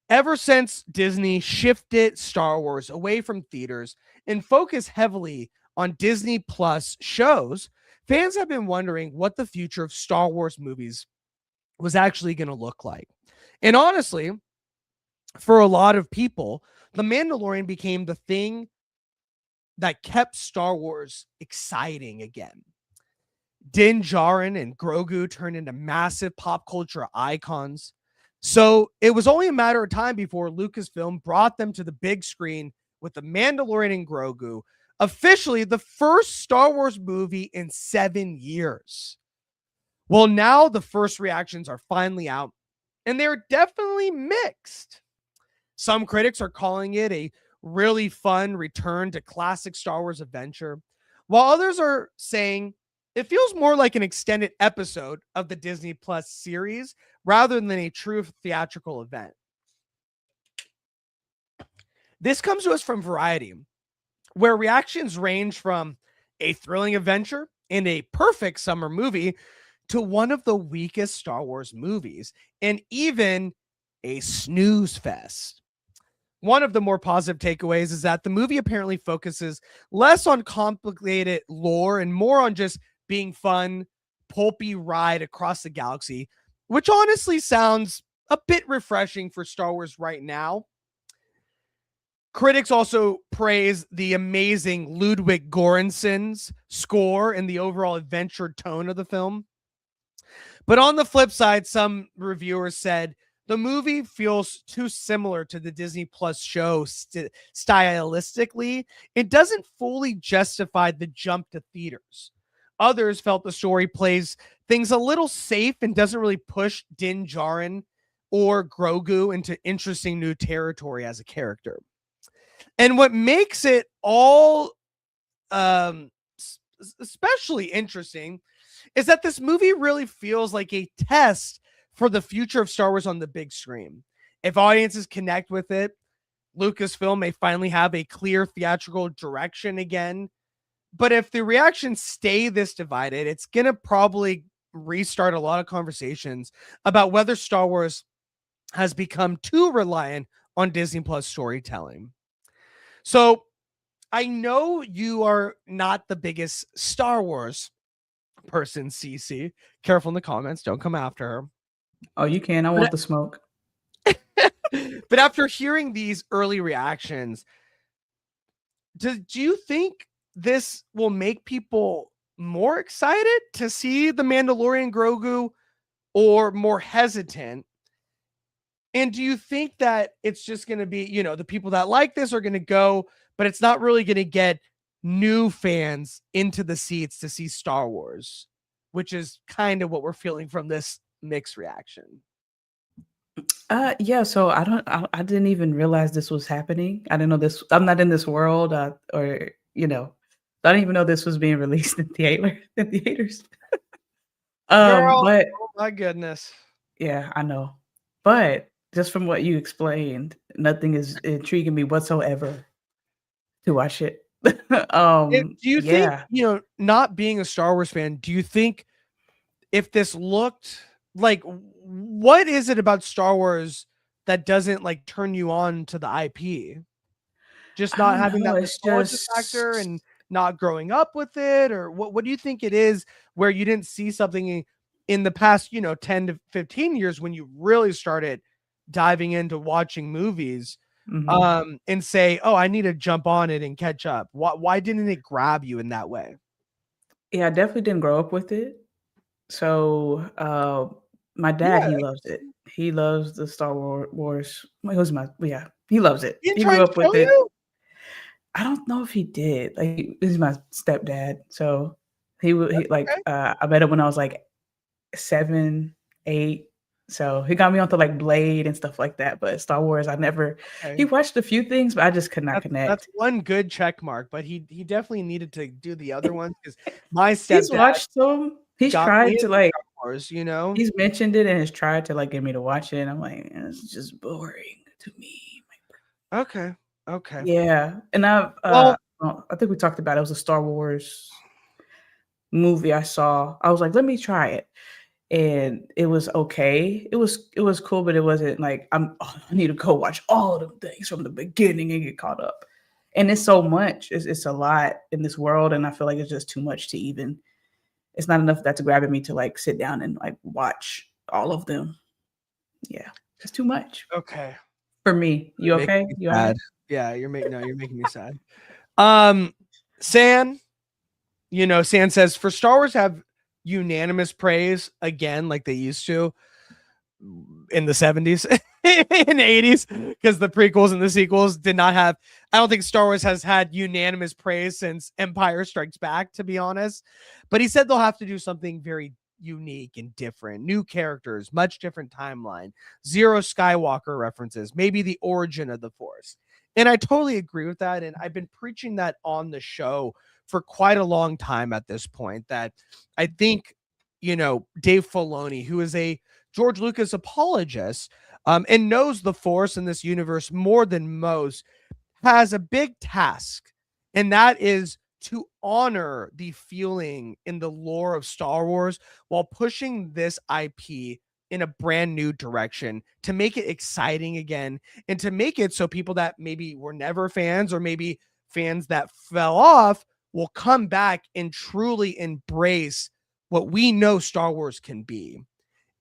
Ever since Disney shifted Star Wars away from theaters and focused heavily on Disney Plus shows, fans have been wondering what the future of Star Wars movies was actually going to look like. And honestly, for a lot of people, The Mandalorian became the thing that kept Star Wars exciting again. Din Djarin and Grogu turned into massive pop culture icons. So it was only a matter of time before Lucasfilm brought them to the big screen with The Mandalorian and Grogu, officially the first Star Wars movie in 7 years. Well, now the first reactions are finally out, and they're definitely mixed. Some critics are calling it a really fun return to classic Star Wars adventure, while others are saying it feels more like an extended episode of the Disney Plus series rather than a true theatrical event. This comes to us from Variety, where reactions range from a thrilling adventure and a perfect summer movie to one of the weakest Star Wars movies and even a snooze fest. One of the more positive takeaways is that the movie apparently focuses less on complicated lore and more on just being fun, pulpy ride across the galaxy, which honestly sounds a bit refreshing for Star Wars right now. Critics also praise the amazing Ludwig Göransson's score and the overall adventure tone of the film. But on the flip side, some reviewers said the movie feels too similar to the Disney Plus show stylistically. It doesn't fully justify the jump to theaters. Others felt the story plays things a little safe and doesn't really push Din Djarin or Grogu into interesting new territory as a character. And what makes it all especially interesting is that this movie really feels like a test for the future of Star Wars on the big screen. If audiences connect with it, Lucasfilm may finally have a clear theatrical direction again. But if the reactions stay this divided, it's going to probably restart a lot of conversations about whether Star Wars has become too reliant on Disney Plus storytelling. So I know you are not the biggest Star Wars person, CC. Careful in the comments. Don't come after her. Oh, you can. I want the smoke. But after hearing these early reactions, do you think this will make people more excited to see the Mandalorian Grogu or more hesitant? And do you think that it's just going to be, the people that like this are going to go, but it's not really going to get new fans into the seats to see Star Wars, which is kind of what we're feeling from this mixed reaction? Yeah, so I didn't even realize this was happening. I didn't know this. I'm not in this world, I didn't even know this was being released in theaters. Girl, But oh my goodness. yeah, I know. But just from what you explained, nothing is intriguing me whatsoever to watch it. Do you think, Yeah. not being a Star Wars fan, do you think if this looked like, what is it about Star Wars that doesn't like turn you on to the IP? Just I not don't having know, that it's nostalgia factor just and not growing up with it, or what do you think it is where you didn't see something in the past, 10 to 15 years when you really started diving into watching movies, and say, oh, I need to jump on it and catch up? Why didn't it grab you in that way? Yeah, I definitely didn't grow up with it. So, my dad, Yeah. he loves it. He loves the Star Wars. He loves it. He didn't He try grew and up with show it. you? I don't know if he did. Like, he's my stepdad, so he Okay. I met him when I was like 7, 8. So he got me onto like Blade and stuff like that. But Star Wars, he Okay. watched a few things, but I just could not That's connect. one good check mark, but he definitely needed to do the other ones because my He's stepdad watched some. He's got me tried to into like Star Wars, he's mentioned it and has tried to like get me to watch it. And I'm like, it's just boring to me. Okay. Okay. Yeah, and I've Well, I think we talked about it. It was a Star Wars movie I saw. I was like, let me try it. And it was okay. It was cool, but it wasn't like I need to go watch all of them things from the beginning and get caught up. And it's so much. It's a lot in this world, and I feel like it's just too much to even. It's not enough that's grabbing me to like sit down and like watch all of them. Yeah, it's too much. Okay. For me. You okay? You all right? Yeah, you're making me sad. San, San says for Star Wars have unanimous praise again, like they used to in the 70s and 80s, because the prequels and the sequels did not have. I don't think Star Wars has had unanimous praise since Empire Strikes Back, to be honest. But he said they'll have to do something very unique and different, new characters, much different timeline, zero Skywalker references, maybe the origin of the Force. And I totally agree with that. And I've been preaching that on the show for quite a long time at this point, that I think, Dave Filoni, who is a George Lucas apologist and knows the Force in this universe more than most, has a big task. And that is to honor the feeling in the lore of Star Wars while pushing this IP in a brand new direction to make it exciting again, and to make it so people that maybe were never fans, or maybe fans that fell off, will come back and truly embrace what we know Star Wars can be.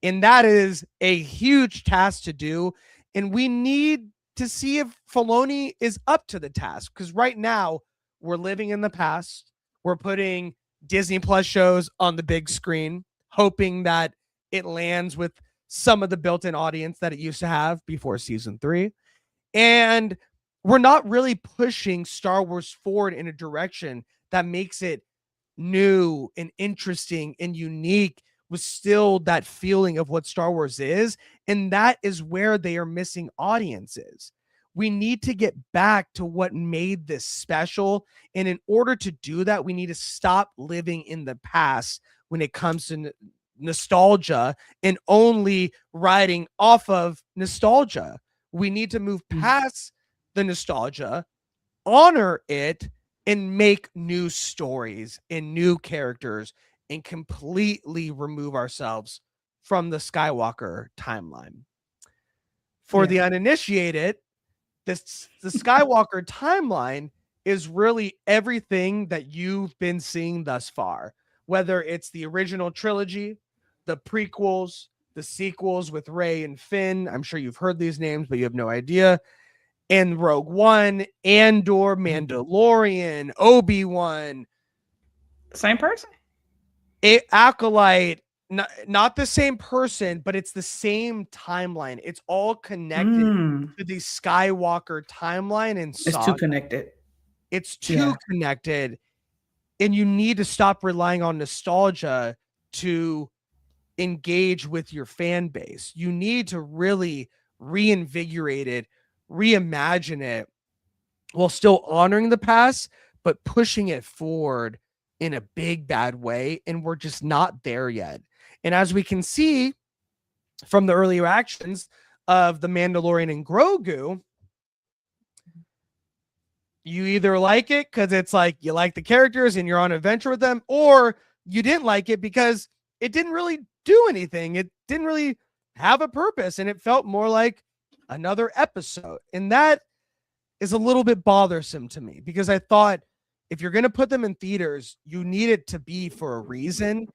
And that is a huge task to do. And we need to see if Filoni is up to the task, because right now we're living in the past. We're putting Disney Plus shows on the big screen, hoping that it lands with some of the built-in audience that it used to have before season 3. And we're not really pushing Star Wars forward in a direction that makes it new and interesting and unique, with still that feeling of what Star Wars is. And that is where they are missing audiences. We need to get back to what made this special. And in order to do that, we need to stop living in the past when it comes to nostalgia and only riding off of nostalgia. We need to move past the nostalgia, honor it, and make new stories and new characters, and completely remove ourselves from the Skywalker timeline. For the uninitiated, the Skywalker timeline is really everything that you've been seeing thus far, whether it's the original trilogy, the prequels, the sequels with Rey and Finn. I'm sure you've heard these names, but you have no idea. And Rogue One, Andor, Mandalorian, Obi-Wan. Same person? Acolyte, not the same person, but it's the same timeline. It's all connected to the Skywalker timeline and saga. It's too connected. It's too connected. And you need to stop relying on nostalgia to engage with your fan base. You need to really reinvigorate it, reimagine it, while still honoring the past, but pushing it forward in a big bad way. And we're just not there yet. And as we can see from the earlier actions of the Mandalorian and Grogu, you either like it because it's like you like the characters and you're on an adventure with them, or you didn't like it because it didn't really do anything. It didn't really have a purpose, and it felt more like another episode. And that is a little bit bothersome to me, because I thought if you're going to put them in theaters, you need it to be for a reason.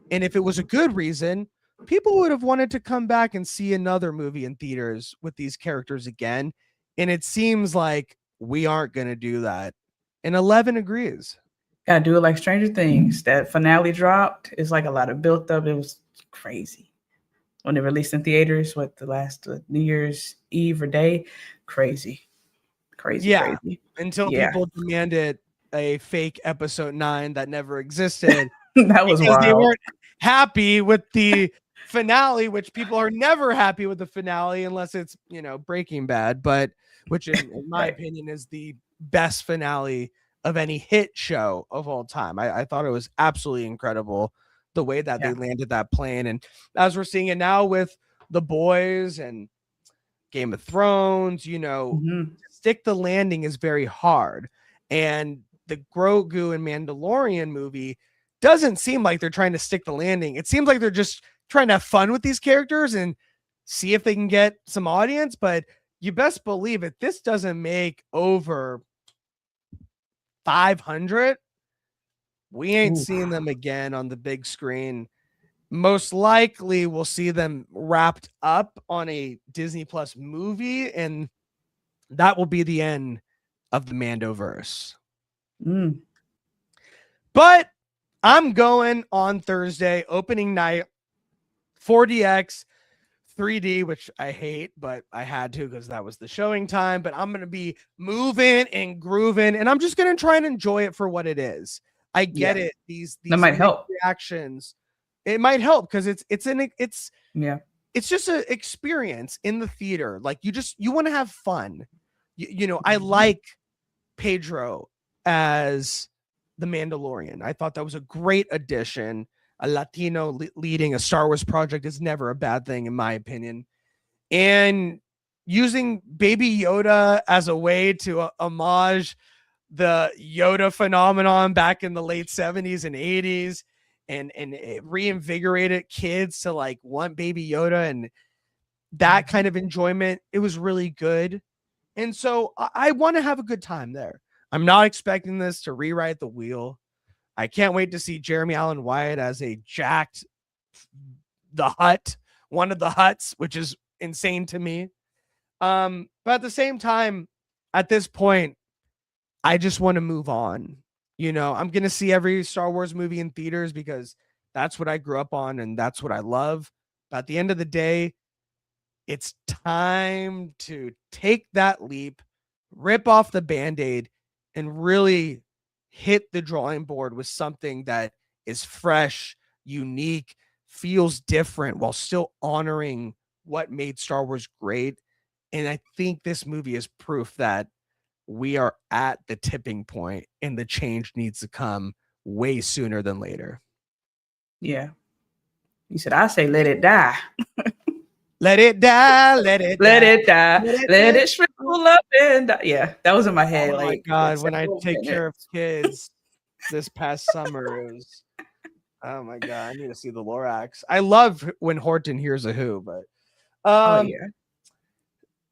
And if it was a good reason, people would have wanted to come back and see another movie in theaters with these characters again. And it seems like we aren't going to do that. And 11 agrees. Gotta do it like Stranger Things. That finale dropped. It's like a lot of built up. It was crazy. When they released in theaters, the last New Year's Eve or day, crazy. Until people demanded a fake episode 9 that never existed. That was wild. They weren't happy with the finale, which people are never happy with the finale unless it's, Breaking Bad, but which in my opinion is the best finale of any hit show of all time. I thought it was absolutely incredible the way that they landed that plane. And as we're seeing it now with The Boys and Game of Thrones, stick the landing is very hard. And the Grogu and Mandalorian movie doesn't seem like they're trying to stick the landing. It seems like they're just trying to have fun with these characters and see if they can get some audience. But you best believe it, this doesn't make over 500. We ain't seeing them again on the big screen. Most likely we'll see them wrapped up on a Disney Plus movie, and that will be the end of the Mandoverse. But I'm going on Thursday, opening night, 4DX, 3D, which I hate, but I had to because that was the showing time. But I'm going to be moving and grooving, and I'm just going to try and enjoy it for what it is. I get it. These that might help. Reactions. It might help because it's just an experience in the theater. Like you want to have fun. You know, I like Pedro as the Mandalorian. I thought that was a great addition. A Latino leading a Star Wars project is never a bad thing, in my opinion. And using Baby Yoda as a way to homage the Yoda phenomenon back in the late 70s and 80s, and it reinvigorated kids to like want Baby Yoda and that kind of enjoyment. It was really good. And so I want to have a good time there. I'm not expecting this to rewrite the wheel. I can't wait to see Jeremy Allen White as a jacked one of the Hutts, which is insane to me. But at the same time, at this point, I just want to move on. You know, I'm going to see every Star Wars movie in theaters because that's what I grew up on and that's what I love. But at the end of the day, it's time to take that leap, rip off the Band-Aid, and really hit the drawing board with something that is fresh, unique, feels different while still honoring what made Star Wars great. And I think this movie is proof that we are at the tipping point and the change needs to come way sooner than later. Yeah. You said, I say, let it die. Let it die. Let it let die. it die. Let it shrivel up and die. Yeah, that was in my head. Oh like, my God, when I take care of kids this past summer, it was, oh my God, I need to see the Lorax. I love when Horton hears a who, but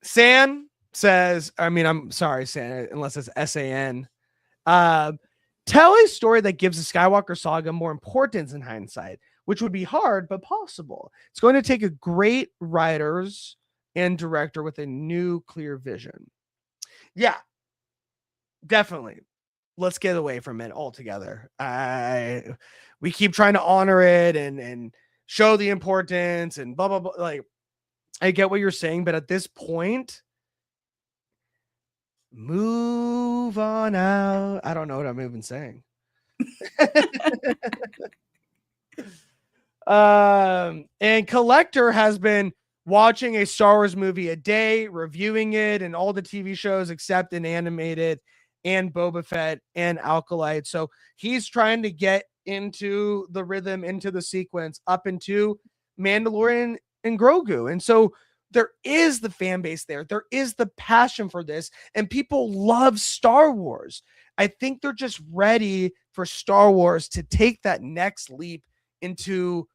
San says, I mean, I'm sorry, San, unless it's S-A-N. Tell a story that gives the Skywalker saga more importance in hindsight, which would be hard, but possible. It's going to take a great writers and director with a new, clear vision. Yeah, definitely. Let's get away from it altogether. We keep trying to honor it and show the importance and blah, blah, blah. Like, I get what you're saying, but at this point, move on out. I don't know what I'm even saying. And Collector has been watching a Star Wars movie a day, reviewing it and all the TV shows except an animated and Boba Fett and Alkalite. So he's trying to get into the rhythm, into the sequence, up into Mandalorian and Grogu. And so there is the fan base there. There is the passion for this, and people love Star Wars. I think they're just ready for Star Wars to take that next leap into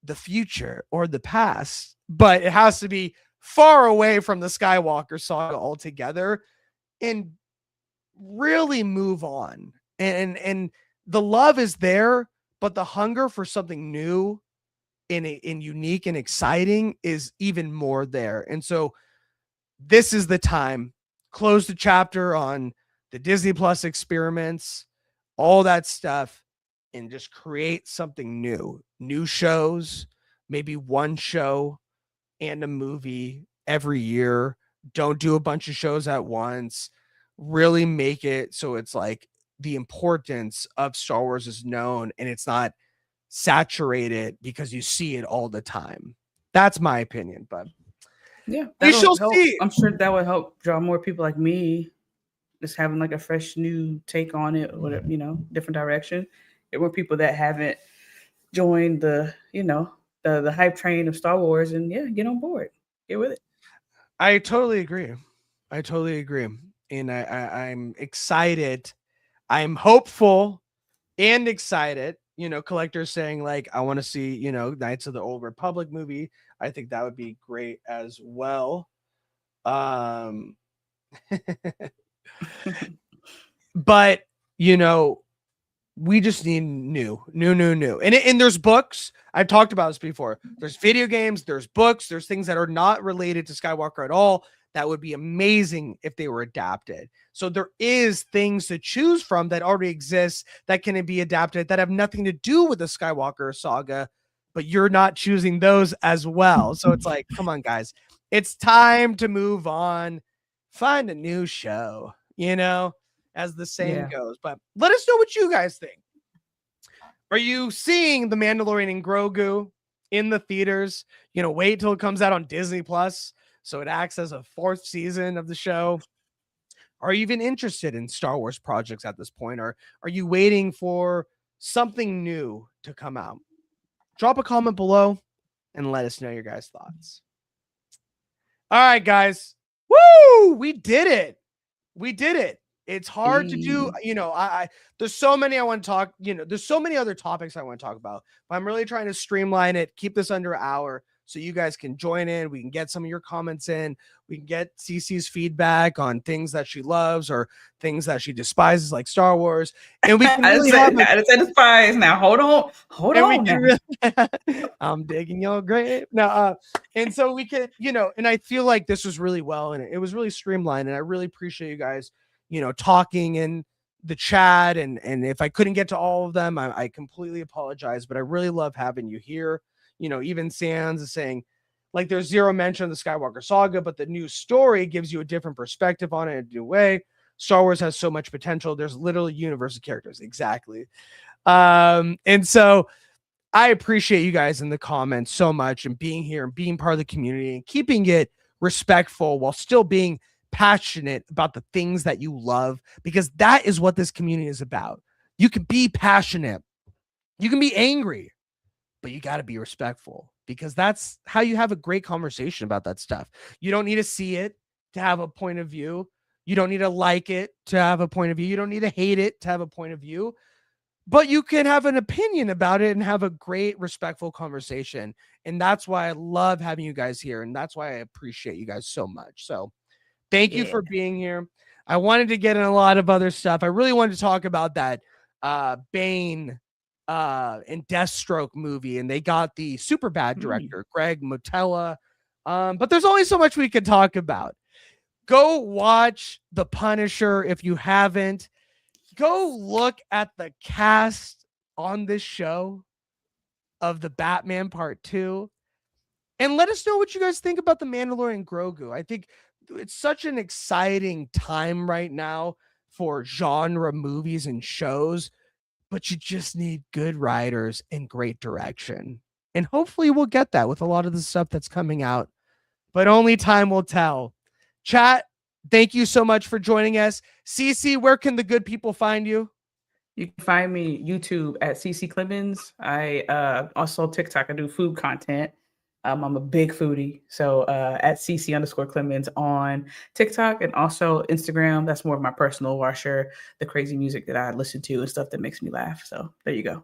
the future or the past, but it has to be far away from the Skywalker saga altogether and really move on. And the love is there, but the hunger for something new and unique and exciting is even more there. And so this is the time. Close the chapter on the Disney Plus experiments, all that stuff, and just create something new shows, maybe one show and a movie every year. Don't do a bunch of shows at once. Really make it so it's like the importance of Star Wars is known and it's not saturated because you see it all the time. That's my opinion, but yeah, we shall see. I'm sure that would help draw more people like me, just having like a fresh new take on it, or whatever, different direction. There were people that haven't joined the hype train of Star Wars, and get on board, get with it. I totally agree, and I'm excited. I'm hopeful and excited. You know, collectors saying like, I want to see, you know, Knights of the Old Republic movie. I think that would be great as well. But, you know, we just need new. And there's books. I've talked about this before. There's video games, there's books, there's things that are not related to Skywalker at all that would be amazing if they were adapted. So there is things to choose from that already exist that can be adapted that have nothing to do with the Skywalker saga, but you're not choosing those as well. So it's like, come on, guys. It's time to move on. Find a new show, you know, as the saying goes. But let us know what you guys think. Are you seeing The Mandalorian and Grogu in the theaters? You know, wait till it comes out on Disney Plus, so it acts as a 4th season of the show. Are you even interested in Star Wars projects at this point? Or are you waiting for something new to come out? Drop a comment below and let us know your guys' thoughts. All right, guys. Woo! We did it. We did it. It's hard to do. You know, there's so many I want to talk, you know, there's so many other topics I want to talk about, but I'm really trying to streamline it, keep this under an hour so you guys can join in. We can get some of your comments in. We can get CC's feedback on things that she loves or things that she despises, like Star Wars. And we can really I said despise. Now hold on. I'm digging your grave. Now, and so we could, you know, and I feel like this was really well, and it was really streamlined, and I really appreciate you guys, you know, talking in the chat. And if I couldn't get to all of them, I completely apologize, but I really love having you here. You know, even Sands is saying, like, there's zero mention of the Skywalker saga, but the new story gives you a different perspective on it in a new way. Star Wars has so much potential. There's literally a universe of characters. Exactly. And so I appreciate you guys in the comments so much, and being here and being part of the community and keeping it respectful while still being passionate about the things that you love, because that is what this community is about. You can be passionate, you can be angry, but you got to be respectful, because that's how you have a great conversation about that stuff. You don't need to see it to have a point of view. You don't need to like it to have a point of view. You don't need to hate it to have a point of view, but you can have an opinion about it and have a great, respectful conversation. And that's why I love having you guys here. And that's why I appreciate you guys so much. So thank you for being here. I wanted to get in a lot of other stuff. I really wanted to talk about that Bane and Deathstroke movie, and they got the super bad director, Greg Mottola. But there's only so much we could talk about. Go watch The Punisher if you haven't. Go look at the cast on this show of the Batman Part 2. And let us know what you guys think about The Mandalorian Grogu. I think it's such an exciting time right now for genre movies and shows, but you just need good writers and great direction. And hopefully we'll get that with a lot of the stuff that's coming out, but only time will tell. Chat, thank you so much for joining us. CC, where can the good people find you? You can find me YouTube at CC Clemens. I also TikTok. I do food content. I'm a big foodie. So at CC_Clemens on TikTok, and also Instagram. That's more of my personal, where I share the crazy music that I listen to and stuff that makes me laugh. So there you go.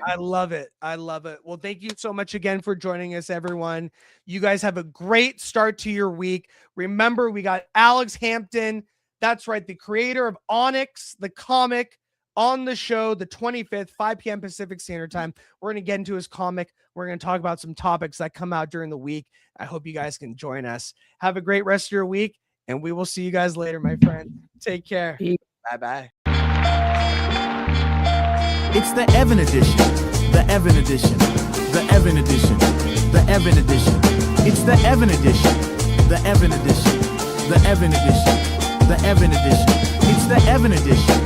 I love it. I love it. Well, thank you so much again for joining us, everyone. You guys have a great start to your week. Remember, we got Alex Hampton. That's right. The creator of Onyx, the comic, on the show the 25th, 5 p.m. Pacific Standard Time. We're going to get into his comic. We're going to talk about some topics that come out during the week. I hope you guys can join us. Have a great rest of your week, and we will see you guys later, my friend. Take care. Bye-bye. It's the Evan edition. The Evan edition. The Evan edition. The Evan edition. It's the Evan edition. The Evan edition. The Evan edition. The Evan edition. It's the Evan edition.